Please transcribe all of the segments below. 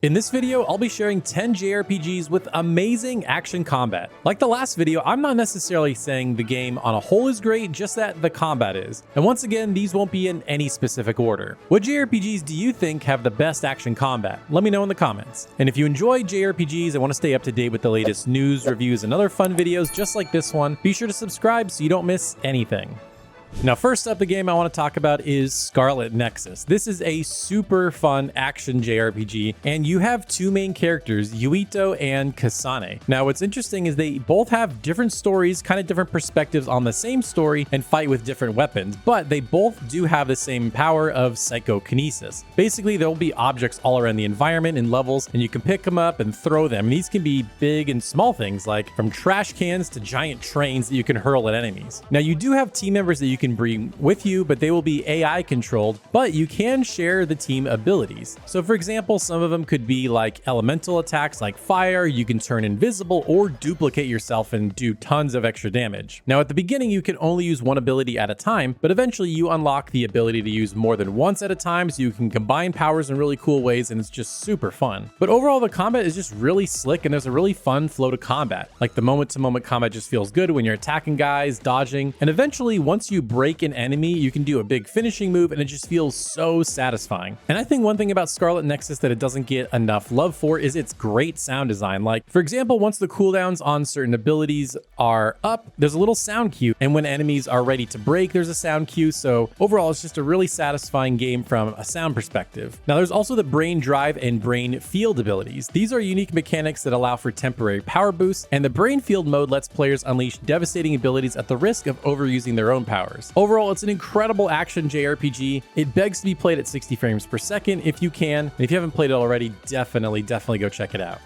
In this video, I'll be sharing 10 JRPGs with amazing action combat. Like the last video, I'm not necessarily saying the game on a whole is great, just that the combat is. And once again, these won't be in any specific order. What JRPGs do you think have the best action combat? Let me know in the comments. And if you enjoy JRPGs and want to stay up to date with the latest news, reviews, and other fun videos just like this one, be sure to subscribe so you don't miss anything. Now, first up, the game I want to talk about is Scarlet Nexus. This is a super fun action JRPG, and you have two main characters, Yuito and Kasane. Now, what's interesting is they both have different stories, kind of different perspectives on the same story, and fight with different weapons, but they both do have the same power of psychokinesis. Basically, there will be objects all around the environment and levels, and you can pick them up and throw them. These can be big and small things, like from trash cans to giant trains that you can hurl at enemies. Now, you do have team members that you can bring with you, but they will be AI controlled, but you can share the team abilities. So for example, some of them could be like elemental attacks like fire, you can turn invisible or duplicate yourself and do tons of extra damage. Now at the beginning, you can only use one ability at a time, but eventually you unlock the ability to use more than once at a time, so you can combine powers in really cool ways, and it's just super fun. But overall, the combat is just really slick, and there's a really fun flow to combat. Like the moment-to-moment combat just feels good when you're attacking guys, dodging, and eventually once you break an enemy, you can do a big finishing move, and it just feels so satisfying. And I think one thing about Scarlet Nexus that it doesn't get enough love for is its great sound design. Like, for example, once the cooldowns on certain abilities are up, there's a little sound cue, and when enemies are ready to break, there's a sound cue. So overall, it's just a really satisfying game from a sound perspective. Now, there's also the brain drive and brain field abilities. These are unique mechanics that allow for temporary power boosts, and the brain field mode lets players unleash devastating abilities at the risk of overusing their own powers. Overall, it's an incredible action JRPG. It begs to be played at 60 frames per second if you can. And if you haven't played it already, definitely go check it out.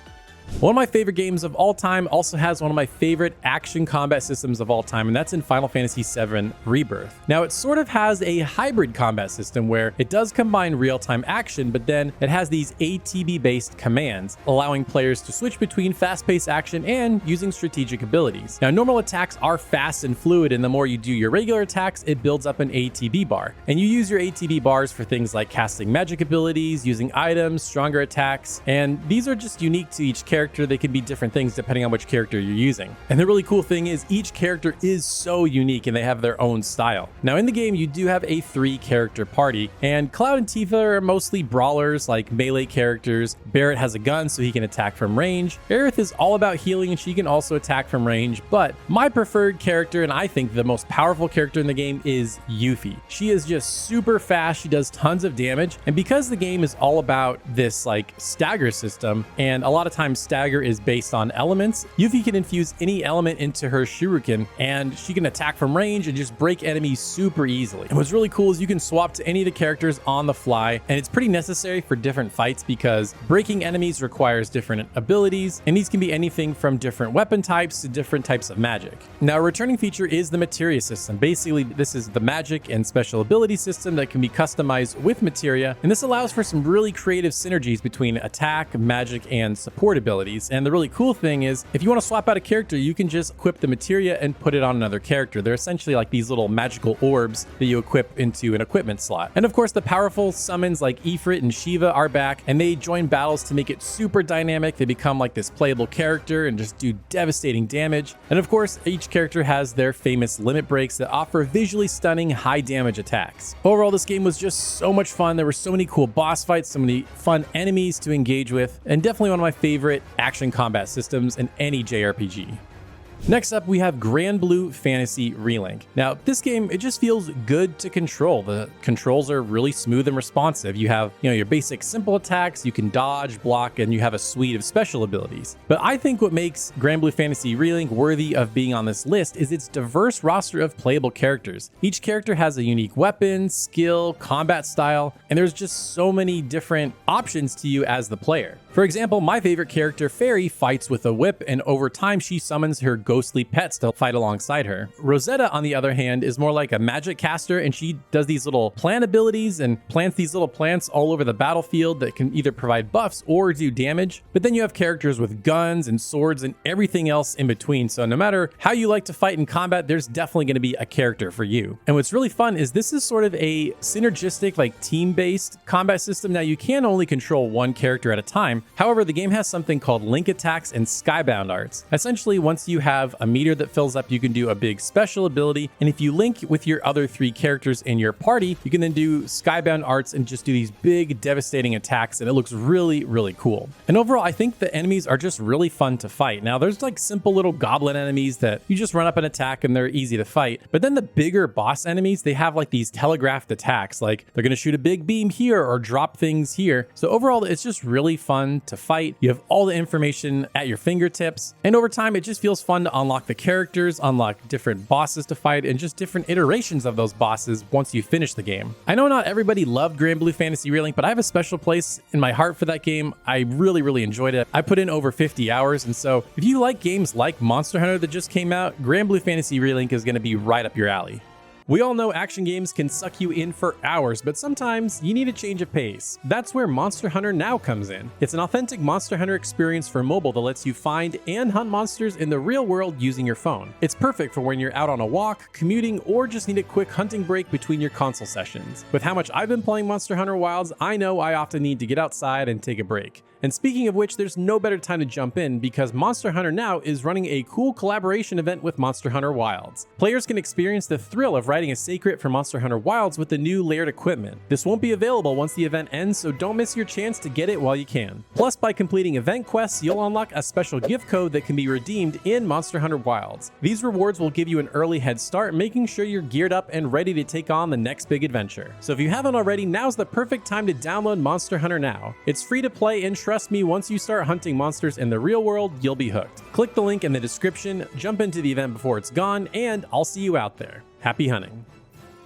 One of my favorite games of all time also has one of my favorite action combat systems of all time, and that's in Final Fantasy VII Rebirth. Now, it sort of has a hybrid combat system where it does combine real-time action, but then it has these ATB-based commands, allowing players to switch between fast-paced action and using strategic abilities. Now, normal attacks are fast and fluid, and the more you do your regular attacks, it builds up an ATB bar. And you use your ATB bars for things like casting magic abilities, using items, stronger attacks, and these are just unique to each character. They can be different things depending on which character you're using. And the really cool thing is each character is so unique and they have their own style. Now in the game, you do have a 3-character party, and Cloud and Tifa are mostly brawlers, like melee characters. Barrett has a gun so he can attack from range. Aerith is all about healing and she can also attack from range, but my preferred character, and I think the most powerful character in the game, is Yuffie. She is just super fast, she does tons of damage, and because the game is all about this like stagger system, and a lot of times stagger is based on elements, Yuffie can infuse any element into her shuriken, and she can attack from range and just break enemies super easily. And what's really cool is you can swap to any of the characters on the fly, and it's pretty necessary for different fights because breaking enemies requires different abilities, and these can be anything from different weapon types to different types of magic. Now, a returning feature is the materia system. Basically, this is the magic and special ability system that can be customized with materia, and this allows for some really creative synergies between attack, magic, and support abilities. And the really cool thing is, if you want to swap out a character, you can just equip the materia and put it on another character. They're essentially like these little magical orbs that you equip into an equipment slot. And of course, the powerful summons like Ifrit and Shiva are back, and they join battles to make it super dynamic. They become like this playable character and just do devastating damage. And of course, each character has their famous limit breaks that offer visually stunning high damage attacks. Overall, this game was just so much fun. There were so many cool boss fights, so many fun enemies to engage with, and definitely one of my favorite action combat systems in any JRPG. Next up, we have Granblue Fantasy Relink. Now, this game, it just feels good to control. The controls are really smooth and responsive. You have, your basic simple attacks, you can dodge, block, and you have a suite of special abilities. But I think what makes Granblue Fantasy Relink worthy of being on this list is its diverse roster of playable characters. Each character has a unique weapon, skill, combat style, and there's just so many different options to you as the player. For example, my favorite character, Fairy, fights with a whip, and over time she summons her ghostly pets to fight alongside her. Rosetta, on the other hand, is more like a magic caster, and she does these little plant abilities and plants these little plants all over the battlefield that can either provide buffs or do damage. But then you have characters with guns and swords and everything else in between. So no matter how you like to fight in combat, there's definitely going to be a character for you. And what's really fun is this is sort of a synergistic, like team-based combat system. Now you can only control one character at a time. However, the game has something called link attacks and skybound arts. Essentially, once you have a meter that fills up, you can do a big special ability. And if you link with your other 3 characters in your party, you can then do skybound arts and just do these big devastating attacks. And it looks really, really cool. And overall, I think the enemies are just really fun to fight. Now there's like simple little goblin enemies that you just run up and attack and they're easy to fight. But then the bigger boss enemies, they have like these telegraphed attacks, like they're going to shoot a big beam here or drop things here. So overall, it's just really fun to fight. You have all the information at your fingertips. And over time, it just feels fun to unlock the characters, unlock different bosses to fight, and just different iterations of those bosses once you finish the game. I know not everybody loved Granblue Fantasy Relink, but I have a special place in my heart for that game. I really, really enjoyed it. I put in over 50 hours, and so if you like games like Monster Hunter that just came out, Granblue Fantasy Relink is going to be right up your alley. We all know action games can suck you in for hours, but sometimes you need a change of pace. That's where Monster Hunter Now comes in. It's an authentic Monster Hunter experience for mobile that lets you find and hunt monsters in the real world using your phone. It's perfect for when you're out on a walk, commuting, or just need a quick hunting break between your console sessions. With how much I've been playing Monster Hunter Wilds, I know I often need to get outside and take a break. And speaking of which, there's no better time to jump in because Monster Hunter Now is running a cool collaboration event with Monster Hunter Wilds. Players can experience the thrill of riding a Sacred for Monster Hunter Wilds with the new layered equipment. This won't be available once the event ends, so don't miss your chance to get it while you can. Plus, by completing event quests, you'll unlock a special gift code that can be redeemed in Monster Hunter Wilds. These rewards will give you an early head start, making sure you're geared up and ready to take on the next big adventure. So if you haven't already, now's the perfect time to download Monster Hunter Now. It's free to play, and trust me, once you start hunting monsters in the real world, you'll be hooked. Click the link in the description, jump into the event before it's gone, and I'll see you out there. Happy hunting.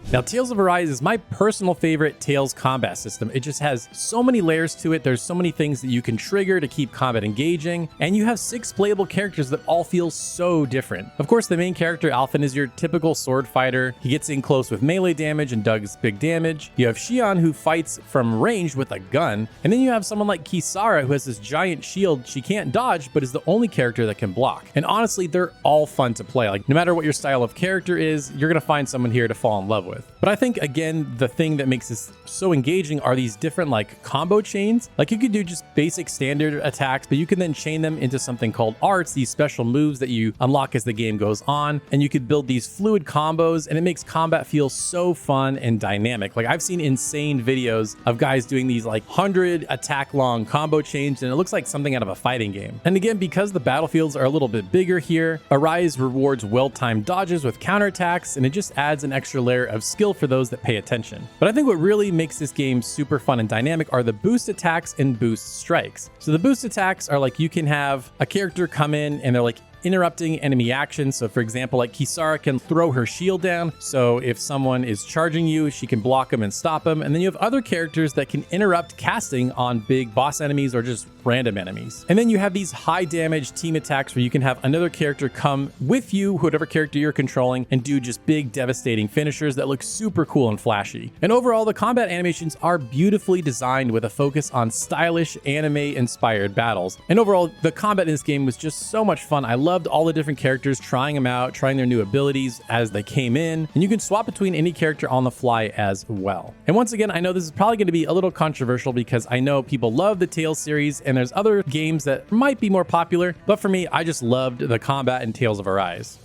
Now, Tales of Arise is my personal favorite Tales combat system. It just has so many layers to it. There's so many things that you can trigger to keep combat engaging, and you have 6 playable characters that all feel so different. Of course, the main character, Alphen, is your typical sword fighter. He gets in close with melee damage and does big damage. You have Xion, who fights from range with a gun, and then you have someone like Kisara, who has this giant shield she can't dodge, but is the only character that can block. And honestly, they're all fun to play. Like, no matter what your style of character is, you're gonna find someone here to fall in love with. But I think, again, the thing that makes this so engaging are these different like combo chains. Like, you could do just basic standard attacks, but you can then chain them into something called arts, these special moves that you unlock as the game goes on. And you could build these fluid combos, and it makes combat feel so fun and dynamic. Like, I've seen insane videos of guys doing these like 100 attack long combo chains, and it looks like something out of a fighting game. And again, because the battlefields are a little bit bigger here, Arise rewards well-timed dodges with counterattacks, and it just adds an extra layer of skill for those that pay attention. But I think what really makes this game super fun and dynamic are the boost attacks and boost strikes. So the boost attacks are like, you can have a character come in and they're like interrupting enemy action. So for example, like Kisara can throw her shield down. So if someone is charging you, she can block them and stop them. And then you have other characters that can interrupt casting on big boss enemies or just random enemies. And then you have these high damage team attacks where you can have another character come with you, whatever character you're controlling, and do just big devastating finishers that look super cool and flashy. And overall, the combat animations are beautifully designed with a focus on stylish anime inspired battles. And overall, the combat in this game was just so much fun. I loved all the different characters, trying them out, trying their new abilities as they came in, and you can swap between any character on the fly as well. And once again, I know this is probably going to be a little controversial because I know people love the Tales series and there's other games that might be more popular, but for me, I just loved the combat in Tales of Arise.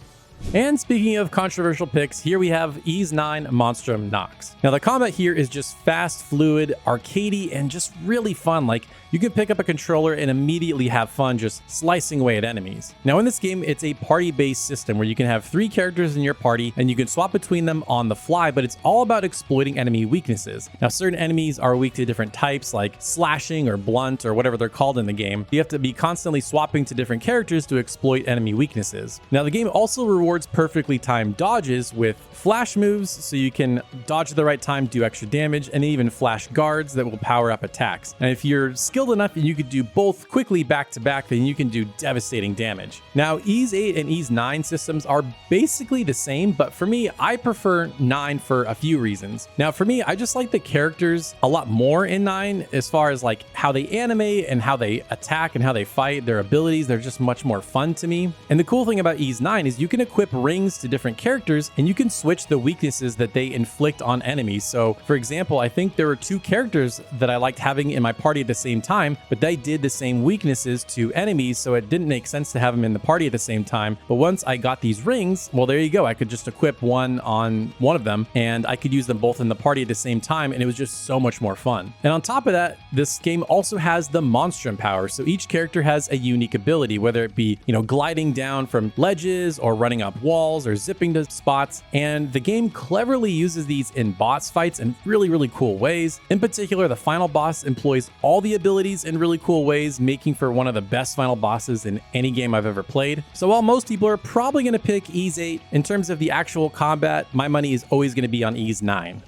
And speaking of controversial picks, here we have Ys 9 Monstrum Nox. Now the combat here is just fast, fluid, arcadey, and just really fun. Like, you can pick up a controller and immediately have fun just slicing away at enemies. Now in this game, it's a party-based system where you can have 3 characters in your party and you can swap between them on the fly, but it's all about exploiting enemy weaknesses. Now certain enemies are weak to different types like slashing or blunt or whatever they're called in the game. You have to be constantly swapping to different characters to exploit enemy weaknesses. Now the game also rewards rewards perfectly timed dodges with flash moves, so you can dodge at the right time, do extra damage, and even flash guards that will power up attacks. And if you're skilled enough and you could do both quickly back to back, then you can do devastating damage. Now, Ys 8 and Ys 9 systems are basically the same, but for me, I prefer 9 for a few reasons. Now, for me, I just like the characters a lot more in 9 as far as like how they animate and how they attack and how they fight, their abilities. They're just much more fun to me. And the cool thing about Ys 9 is you can equip rings to different characters and you can switch the weaknesses that they inflict on enemies. So for example, I think there were 2 characters that I liked having in my party at the same time, but they did the same weaknesses to enemies, so it didn't make sense to have them in the party at the same time. But once I got these rings, well, there you go. I could just equip one on one of them and I could use them both in the party at the same time, and it was just so much more fun. And on top of that, this game also has the Monstrum power. So each character has a unique ability, whether it be, gliding down from ledges or running up walls or zipping to spots. And the game cleverly uses these in boss fights in really, really cool ways. In particular, the final boss employs all the abilities in really cool ways, making for one of the best final bosses in any game I've ever played. So while most people are probably going to pick Ys 8, in terms of the actual combat, my money is always going to be on Ys 9.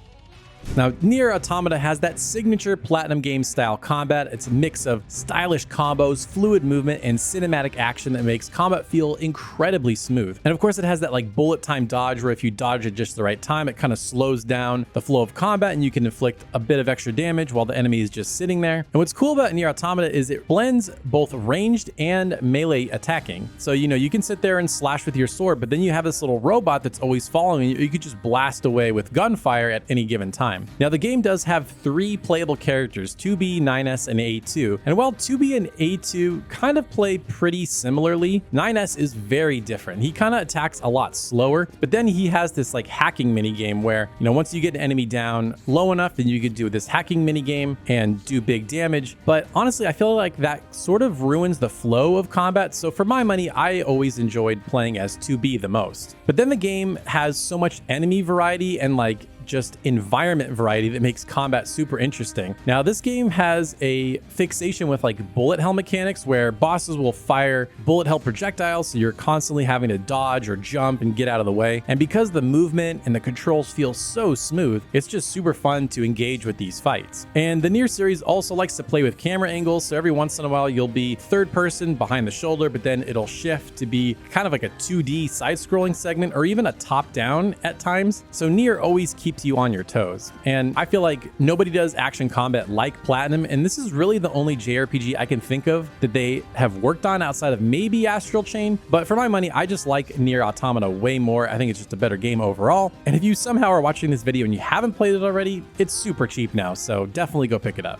Now, NieR Automata has that signature Platinum game style combat. It's a mix of stylish combos, fluid movement, and cinematic action that makes combat feel incredibly smooth. And of course, it has that like bullet time dodge where if you dodge at just the right time, it kind of slows down the flow of combat and you can inflict a bit of extra damage while the enemy is just sitting there. And what's cool about NieR Automata is it blends both ranged and melee attacking. So, you can sit there and slash with your sword, but then you have this little robot that's always following you. You could just blast away with gunfire at any given time. Now, the game does have 3 playable characters, 2B, 9S, and A2. And while 2B and A2 kind of play pretty similarly, 9S is very different. He kind of attacks a lot slower, but then he has this like hacking mini game where, once you get an enemy down low enough, then you could do this hacking mini game and do big damage. But honestly, I feel like that sort of ruins the flow of combat. So for my money, I always enjoyed playing as 2B the most. But then the game has so much enemy variety and like just environment variety that makes combat super interesting. Now, this game has a fixation with like bullet hell mechanics where bosses will fire bullet hell projectiles, so you're constantly having to dodge or jump and get out of the way. And because the movement and the controls feel so smooth, it's just super fun to engage with these fights. And the NieR series also likes to play with camera angles, so every once in a while you'll be third person behind the shoulder, but then it'll shift to be kind of like a 2D side-scrolling segment or even a top-down at times. So NieR always keeps you on your toes. And I feel like nobody does action combat like Platinum, and this is really the only JRPG I can think of that they have worked on outside of maybe Astral Chain. But for my money, I just like NieR Automata way more. I think it's just a better game overall. And if you somehow are watching this video and you haven't played it already, it's super cheap now, so definitely go pick it up.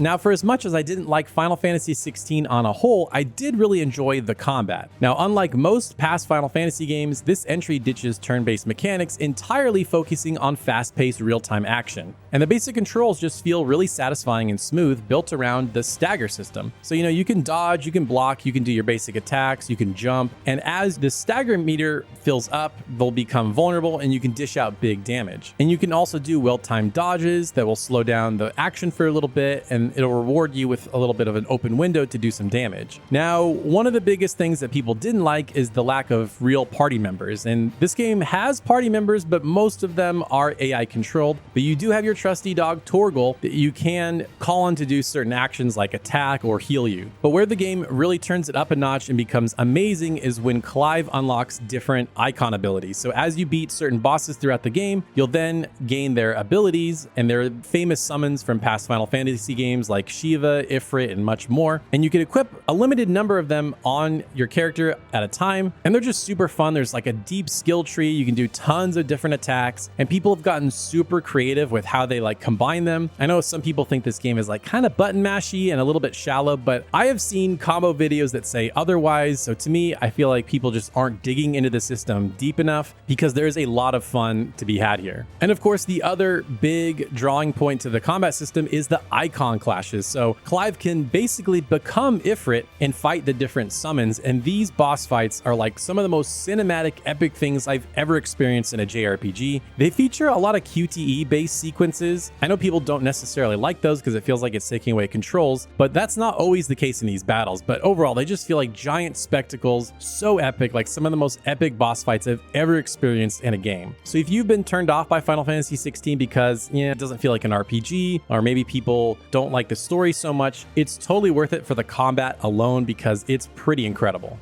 Now, for as much as I didn't like Final Fantasy XVI on a whole, I did really enjoy the combat. Now, unlike most past Final Fantasy games, this entry ditches turn-based mechanics, entirely focusing on fast-paced real-time action. And the basic controls just feel really satisfying and smooth, built around the stagger system. So, you can dodge, you can block, you can do your basic attacks, you can jump, and as the stagger meter fills up, they'll become vulnerable and you can dish out big damage. And you can also do well-timed dodges that will slow down the action for a little bit, and it'll reward you with a little bit of an open window to do some damage. Now, one of the biggest things that people didn't like is the lack of real party members. And this game has party members, but most of them are AI controlled. But you do have your trusty dog Torgal that you can call on to do certain actions like attack or heal you. But where the game really turns it up a notch and becomes amazing is when Clive unlocks different icon abilities. So as you beat certain bosses throughout the game, you'll then gain their abilities and their famous summons from past Final Fantasy games like Shiva, Ifrit, and much more. And you can equip a limited number of them on your character at a time. And they're just super fun. There's like a deep skill tree. You can do tons of different attacks. And people have gotten super creative with how they like combine them. I know some people think this game is like kind of button mashy and a little bit shallow, but I have seen combo videos that say otherwise. So to me, I feel like people just aren't digging into the system deep enough because there's a lot of fun to be had here. And of course, the other big drawing point to the combat system is the icon clashes. So Clive can basically become Ifrit and fight the different summons, and these boss fights are like some of the most cinematic, epic things I've ever experienced in a JRPG. They feature a lot of QTE based sequences dances. I know people don't necessarily like those because it feels like it's taking away controls, but that's not always the case in these battles. But overall, they just feel like giant spectacles, so epic, like some of the most epic boss fights I've ever experienced in a game. So if you've been turned off by Final Fantasy XVI because, it doesn't feel like an RPG, or maybe people don't like the story so much, it's totally worth it for the combat alone because it's pretty incredible.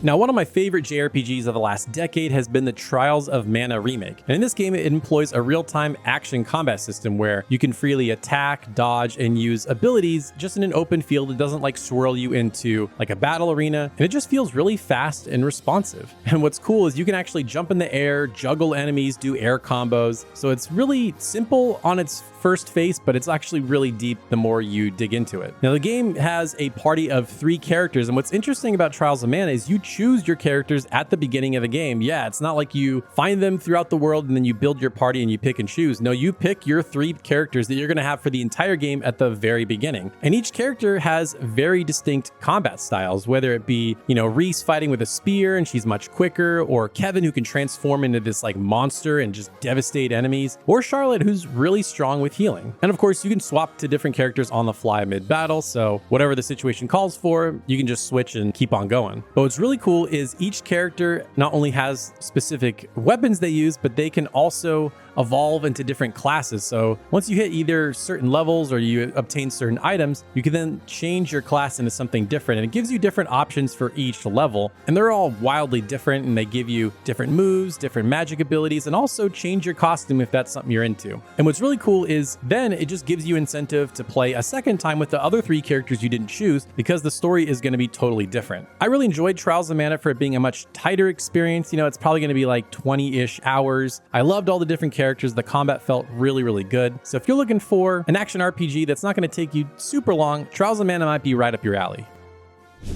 Now, one of my favorite JRPGs of the last decade has been the Trials of Mana remake. And in this game, it employs a real-time action combat system where you can freely attack, dodge, and use abilities just in an open field. It doesn't like swirl you into like a battle arena, and it just feels really fast and responsive. And what's cool is you can actually jump in the air, juggle enemies, do air combos. So it's really simple on its first face, but it's actually really deep the more you dig into it. Now, the game has a party of 3 characters, and what's interesting about Trials of Mana is you choose your characters at the beginning of the game. Yeah, it's not like you find them throughout the world and then you build your party and you pick and choose. No, you pick your 3 characters that you're going to have for the entire game at the very beginning. And each character has very distinct combat styles, whether it be, Reese fighting with a spear and she's much quicker, or Kevin who can transform into this like monster and just devastate enemies, or Charlotte who's really strong with healing. And of course, you can swap to different characters on the fly mid-battle, so whatever the situation calls for, you can just switch and keep on going. But what's really cool is each character not only has specific weapons they use, but they can also evolve into different classes. So once you hit either certain levels or you obtain certain items, you can then change your class into something different, and it gives you different options for each level, and they're all wildly different, and they give you different moves, different magic abilities, and also change your costume if that's something you're into. And what's really cool is then it just gives you incentive to play a second time with the other 3 characters you didn't choose, because the story is going to be totally different. I really enjoyed Trials of Mana for it being a much tighter experience. It's probably going to be like 20-ish hours. I loved all the different characters. The combat felt really, really good. So if you're looking for an action RPG that's not going to take you super long, Trials of Mana might be right up your alley.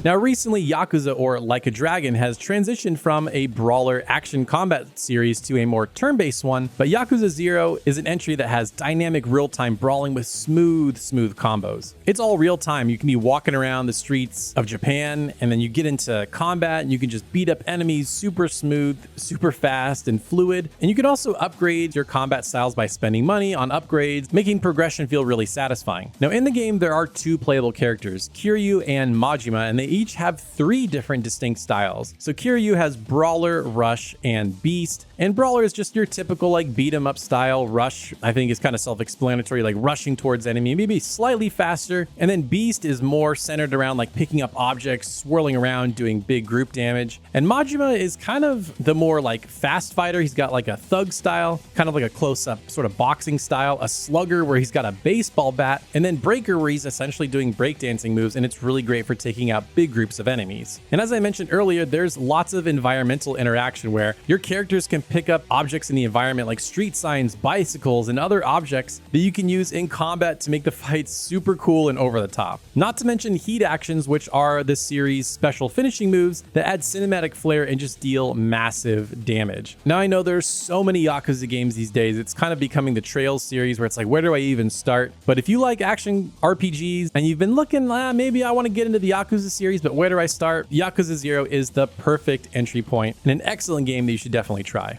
Now, recently, Yakuza, or Like a Dragon, has transitioned from a brawler action combat series to a more turn-based one, but Yakuza 0 is an entry that has dynamic real-time brawling with smooth combos. It's all real-time. You can be walking around the streets of Japan, and then you get into combat, and you can just beat up enemies super smooth, super fast, and fluid. And you can also upgrade your combat styles by spending money on upgrades, making progression feel really satisfying. Now, in the game, there are 2 playable characters, Kiryu and Majima, and they each have 3 different distinct styles. So Kiryu has Brawler, Rush, and Beast. And Brawler is just your typical like beat 'em up style. Rush, I think, is kind of self-explanatory, like rushing towards enemy, maybe slightly faster. And then Beast is more centered around like picking up objects, swirling around, doing big group damage. And Majima is kind of the more like fast fighter. He's got like a thug style, kind of like a close-up sort of boxing style, a slugger where he's got a baseball bat, and then Breaker where he's essentially doing breakdancing moves, and it's really great for taking out big groups of enemies. And as I mentioned earlier, there's lots of environmental interaction where your characters can pick up objects in the environment like street signs, bicycles, and other objects that you can use in combat to make the fights super cool and over the top. Not to mention heat actions, which are the series' special finishing moves that add cinematic flair and just deal massive damage. Now, I know there's so many Yakuza games these days, it's kind of becoming the Trails series where it's like, where do I even start? But if you like action RPGs and you've been looking, maybe I want to get into the Yakuza series, but where do I start? Yakuza 0 is the perfect entry point and an excellent game that you should definitely try.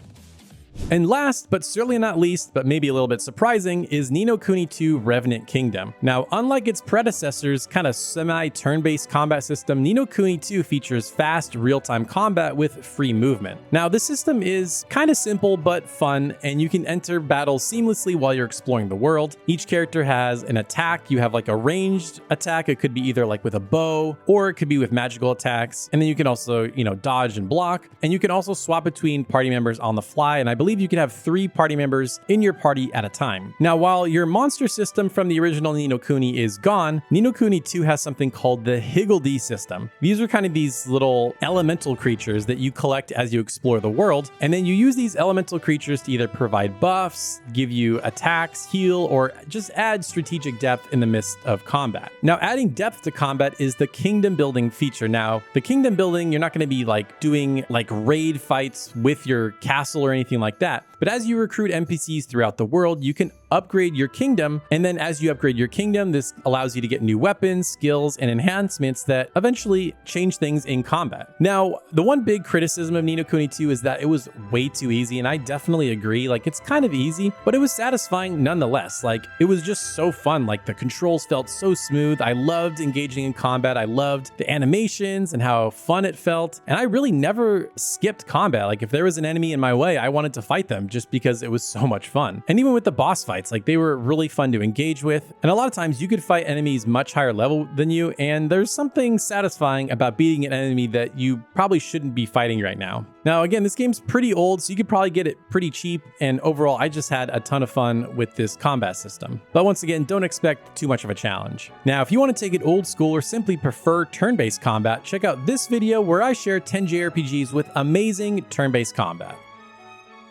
And last, but certainly not least, but maybe a little bit surprising, is Ni no Kuni 2 Revenant Kingdom. Now, unlike its predecessors' kind of semi-turn-based combat system, Ni no Kuni 2 features fast, real-time combat with free movement. Now, this system is kind of simple but fun, and you can enter battles seamlessly while you're exploring the world. Each character has an attack. You have like a ranged attack. It could be either like with a bow, or it could be with magical attacks. And then you can also, dodge and block. And you can also swap between party members on the fly, and I believe you can have 3 party members in your party at a time. Now, while your monster system from the original Ni no Kuni is gone, Ni no Kuni 2 has something called the Higgledy system. These are kind of these little elemental creatures that you collect as you explore the world, and then you use these elemental creatures to either provide buffs, give you attacks, heal, or just add strategic depth in the midst of combat. Now, adding depth to combat is the kingdom building feature. Now, the kingdom building, you're not going to be like doing like raid fights with your castle or anything like like that. But as you recruit NPCs throughout the world, you can upgrade your kingdom, and then as you upgrade your kingdom, this allows you to get new weapons, skills, and enhancements that eventually change things in combat. Now, the one big criticism of Ni no Kuni 2 is that it was way too easy, and I definitely agree. Like, it's kind of easy, but it was satisfying nonetheless. Like, it was just so fun. Like, the controls felt so smooth. I loved engaging in combat. I loved the animations and how fun it felt, and I really never skipped combat. Like, if there was an enemy in my way, I wanted to fight them just because it was so much fun. And even with the boss fights, like, they were really fun to engage with. And a lot of times you could fight enemies much higher level than you, and there's something satisfying about beating an enemy that you probably shouldn't be fighting right now. Now, again, this game's pretty old, so you could probably get it pretty cheap, and overall, I just had a ton of fun with this combat system. But once again, don't expect too much of a challenge. Now, if you want to take it old school or simply prefer turn-based combat, check out this video where I share 10 JRPGs with amazing turn-based combat.